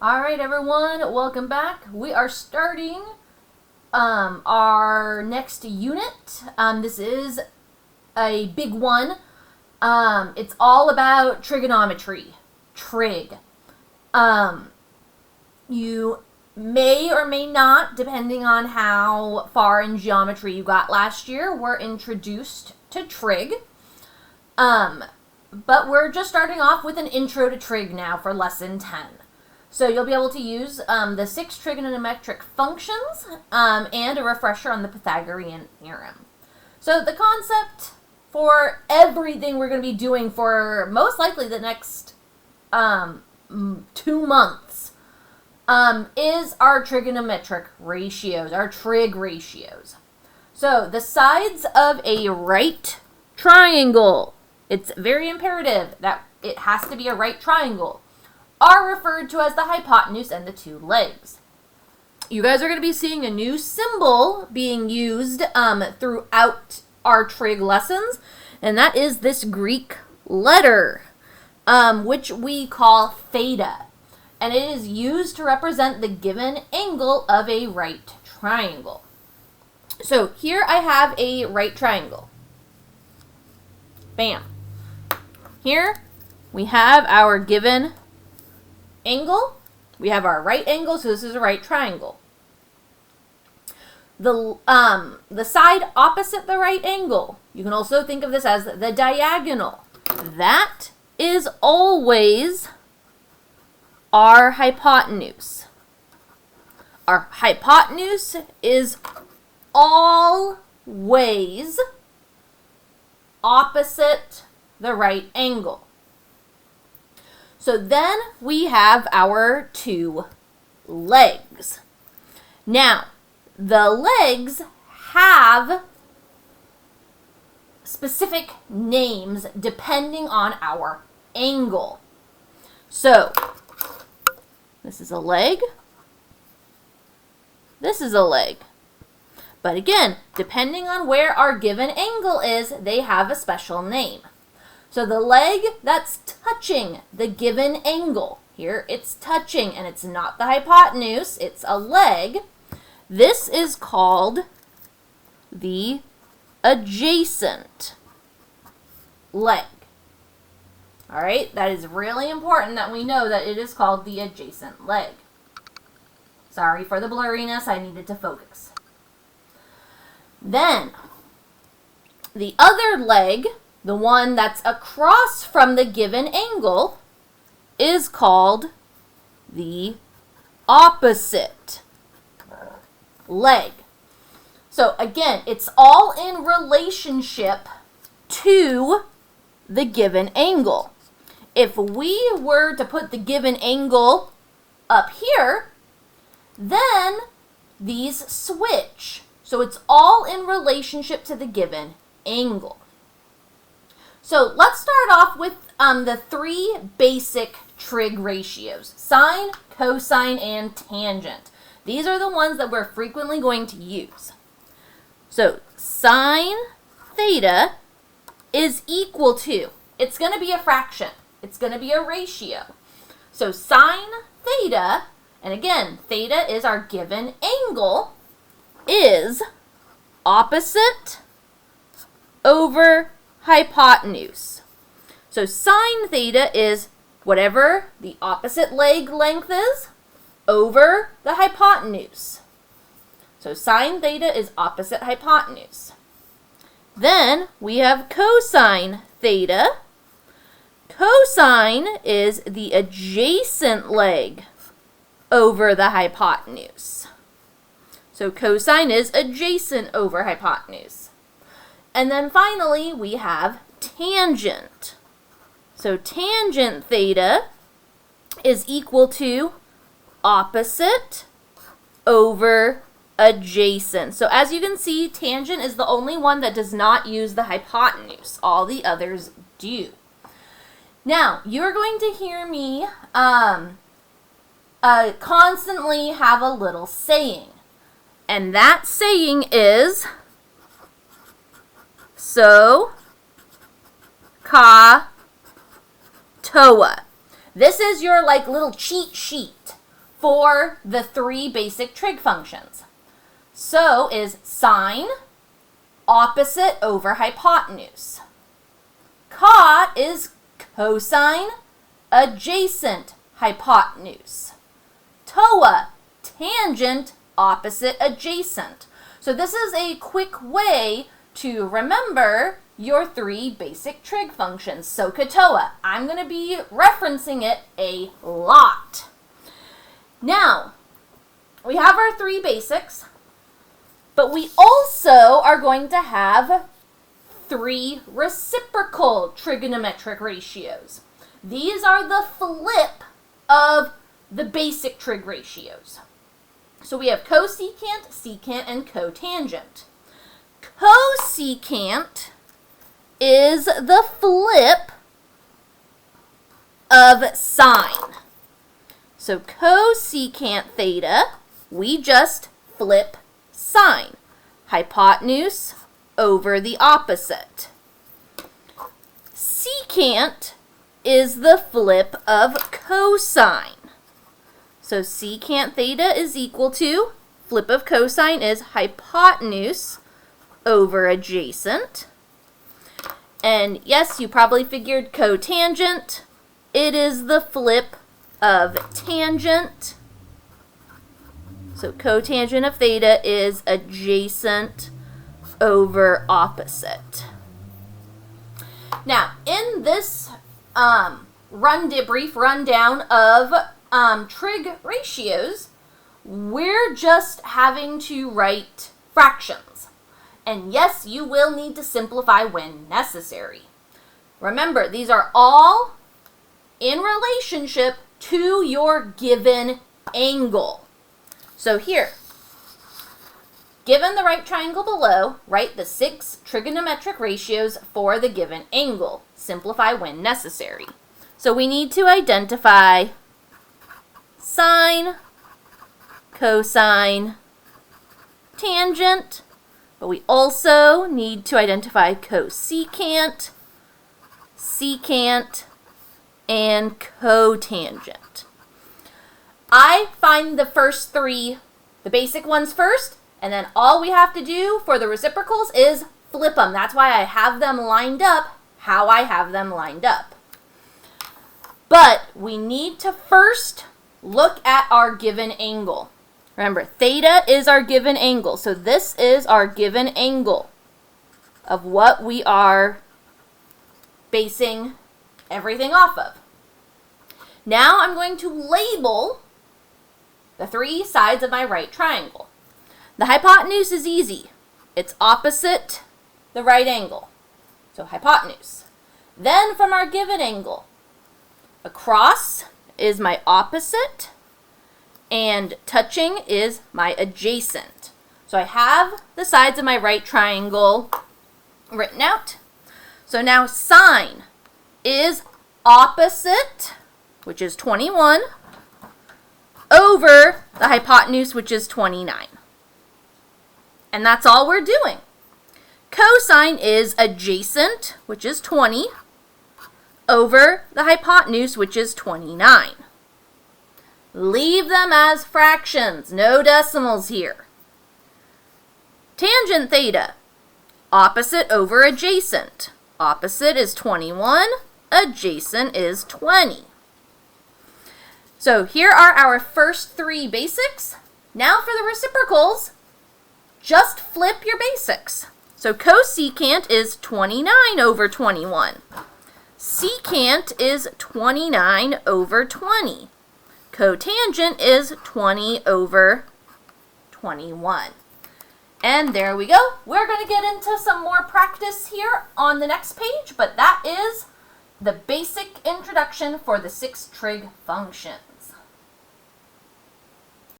All right, everyone, welcome back. We are starting our next unit. This is a big one. It's all about trigonometry, trig. You may or may not, depending on how far in geometry you got last year, were introduced to trig. But we're just starting off with an intro to trig now for lesson 10. So you'll be able to use the 6 trigonometric functions and a refresher on the Pythagorean theorem. So the concept for everything we're going to be doing for most likely the next 2 months is our trigonometric ratios, our trig ratios. So the sides of a right triangle, it's very imperative that it has to be a right triangle, are referred to as the hypotenuse and the 2 legs. You guys are going to be seeing a new symbol being used throughout our trig lessons, and that is this Greek letter, which we call theta, and it is used to represent the given angle of a right triangle. So here I have a right triangle. Bam. Here we have our given angle. We have our right angle, so this is a right triangle. The side opposite the right angle, you can also think of this as the diagonal. That is always our hypotenuse. Our hypotenuse is always opposite the right angle. So then we have our 2 legs. Now, the legs have specific names depending on our angle. So, this is a leg. This is a leg. But again, depending on where our given angle is, they have a special name. So the leg that's touching the given angle, here it's touching and it's not the hypotenuse, it's a leg. This is called the adjacent leg. All right, that is really important that we know that it is called the adjacent leg. Sorry for the blurriness, I needed to focus. Then, the other leg, the one that's across from the given angle, is called the opposite leg. So again, it's all in relationship to the given angle. If we were to put the given angle up here, then these switch. So it's all in relationship to the given angle. So let's start off with the 3 basic trig ratios: sine, cosine, and tangent. These are the ones that we're frequently going to use. So sine theta is equal to, it's going to be a fraction. It's going to be a ratio. So sine theta, and again, theta is our given angle, is opposite over hypotenuse. So sine theta is whatever the opposite leg length is over the hypotenuse. So sine theta is opposite hypotenuse. Then we have cosine theta. Cosine is the adjacent leg over the hypotenuse. So cosine is adjacent over hypotenuse. And then finally, we have tangent. So tangent theta is equal to opposite over adjacent. So as you can see, tangent is the only one that does not use the hypotenuse. All the others do. Now, you're going to hear me constantly have a little saying. And that saying is, so, ka, toa. This is your like little cheat sheet for the three basic trig functions. So is sine opposite over hypotenuse. Cot is cosine adjacent hypotenuse. TOA, tangent opposite adjacent. So this is a quick way to remember your three basic trig functions. SOHCAHTOA. I'm going to be referencing it a lot. Now, we have our three basics, but we also are going to have three reciprocal trigonometric ratios. These are the flip of the basic trig ratios. So we have cosecant, secant, and cotangent. Cosecant is the flip of sine. So cosecant theta, we just flip sine. Hypotenuse over the opposite. Secant is the flip of cosine. So secant theta is equal to, flip of cosine is hypotenuse over adjacent. And yes, you probably figured cotangent. It is the flip of tangent. So cotangent of theta is adjacent over opposite. Now, in this brief rundown of trig ratios, we're just having to write fractions. And yes, you will need to simplify when necessary. Remember, these are all in relationship to your given angle. So here, given the right triangle below, write the 6 trigonometric ratios for the given angle. Simplify when necessary. So we need to identify sine, cosine, tangent, but we also need to identify cosecant, secant, and cotangent. I find the first three, the basic ones first, and then all we have to do for the reciprocals is flip them. That's why I have them lined up how I have them lined up. But we need to first look at our given angle. Remember, theta is our given angle. So this is our given angle of what we are basing everything off of. Now I'm going to label the three sides of my right triangle. The hypotenuse is easy. It's opposite the right angle. So hypotenuse. Then from our given angle, across is my opposite, and touching is my adjacent. So I have the sides of my right triangle written out. So now sine is opposite, which is 21, over the hypotenuse, which is 29. And that's all we're doing. Cosine is adjacent, which is 20, over the hypotenuse, which is 29. Leave them as fractions, no decimals here. Tangent theta, opposite over adjacent. Opposite is 21, adjacent is 20. So here are our first three basics. Now for the reciprocals, just flip your basics. So cosecant is 29 over 21. Secant is 29 over 20. Cotangent is 20 over 21. And there we go. We're going to get into some more practice here on the next page, but that is the basic introduction for the 6 trig functions.